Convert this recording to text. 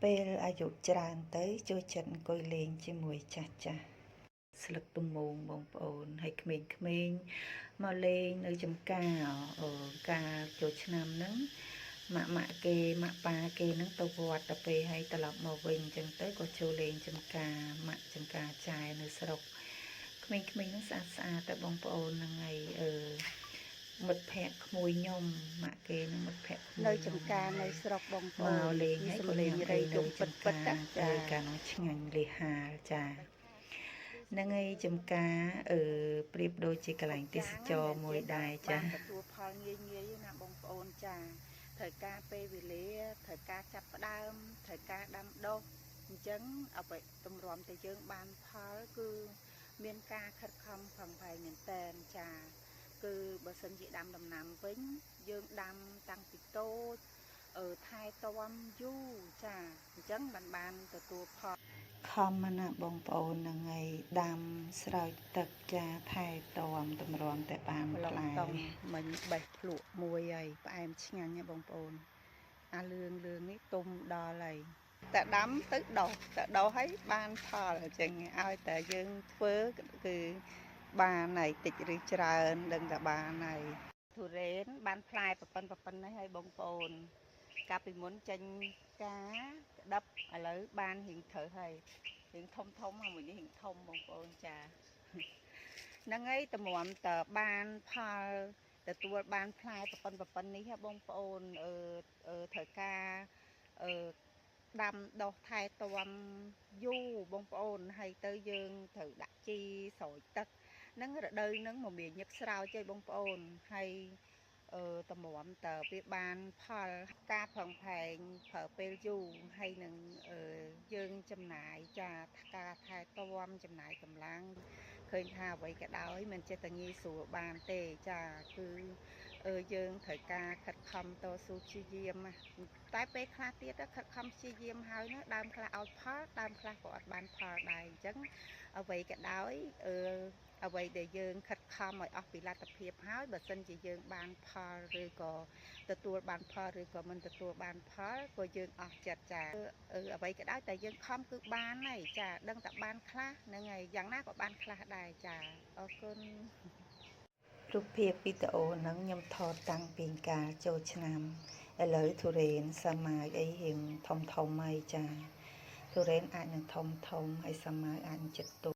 ពេលអាយុច្រើនទៅចូលចិត្តអង្គុយលេងជាមួយចាស់ចាស់ស្លឹកទំមងបងប្អូនហើយក្មេងៗមកលេងនៅចំការការចូលឆ្នាំហ្នឹងម៉ាក់គេម៉ាក់ប៉ាគេហ្នឹងទៅវត្តទៅពេលហើយត្រឡប់មកវិញអញ្ចឹងទៅក៏ចូលលេងចំការម៉ាក់ចំការចាយនៅស្រុកក្មេងៗហ្នឹងស្អាតស្អាតតែបងប្អូនហ្នឹងហើយមិត្តភ័ក្តិក្មួយខ្ញុំម៉ាក់គេនឹងមិត្តភ័ក្តិក្មួយនៅចំការនៅស្រុកបងប្អូន មកលេងហើយក៏លេងរៃយំពិតពិតចាកាលនោះឆ្ងាញ់លីហាលចាហ្នឹងហើយចំការប្រៀបដូចជាកន្លែងទេសចរមួយដែរចាទទួលផលងាយងាយណាបងប្អូនចាត្រូវការពេលវេលាត្រូវការចាប់ផ្ដើមត្រូវការដាំដុះអញ្ចឹងអ្វីតម្រាំតែយើងបានផលគឺមានការខិតខំប្រឹងប្រែងមែនតែនចាគឺបើសិនជាដាំដំណាំវិញយើងដាំតាំងពីតូចថែទាំយូរចាអញ្ចឹងបានទទួលផលខំណាបងប្អូនហ្នឹងហើយដាំស្រោចទឹកចាថែទាំតម្រាំតែបានផ្លែមិញបេះភ្លក់មួយហើយផ្អែមឆ្ងាញ់ណាបងប្អូនអាលឿងនេះទុំដល់ហើយតែដាំទៅដុះឲ្យបានផលអញ្ចឹងឲ្យតែយើងធ្វើគឺបានហើយតិចឬច្រើនដឹងតែបានហើយទុរេនបានផ្លែប៉ុណ្ណេះហើយបងប្អូនកាលពីមុនចេញការក្តាប់ឥឡូវបានរៀងត្រូវហើយរៀងធំហើយមួយនេះរៀងធំបងប្អូនចាហ្នឹងហើយតម្រាំតបានផលទទួលបានផ្លែប៉ុណ្ណេះហ៎បងប្អូនត្រូវការដាំដុះថែទាំយូរបងប្អូនហើយទៅយើងត្រូវដាក់ជីស្រោចទឹកហ្នឹងរដូវហ្នឹងមកមានញឹកស្រោចទេបងប្អូនហើយតម្រាំតវាបានផលការប្រឹងប្រែងប្រើពេលយូរហើយនឹងយើងចំណាយចាការថែទាំចំណាយកម្លាំងឃើញថាអ្វីក៏ដោយមិនចេះតែងាយស្រួលបានទេចាគឺយើងត្រូវការខិតខំតស៊ូព្យាយាមតែពេលខ្លះទៀតខិតខំព្យាយាមហើយណាដើមខ្លះឲ្យផលដើមខ្លះក៏អត់បានផលដែរអញ្ចឹងអ្វីក៏ដោយអ្វីដែលយើងខិតខំឲ្យអស់ពីលទ្ធភាពហើយបើសិនជាយើងបានផលឬក៏ទទួលបានផលឬក៏មិនទទួលបានផលក៏យើងអស់ចិត្តចាអ្វីក៏ដោយតែយើងខំគឺបានហើយចាដឹងតែបានខ្លះហ្នឹងហើយយ៉ាងណាក៏បានខ្លះដែរចាអរគុណរូបភាពវីដេអូហ្នឹងខ្ញុំថតតាំងពីកាលចូលឆ្នាំឥឡូវទុរេនសាម៉ាវអីរៀងធំហើយចាទុរេនអាចនឹងធំហើយសាម៉ាវអាចនឹងចិត្ត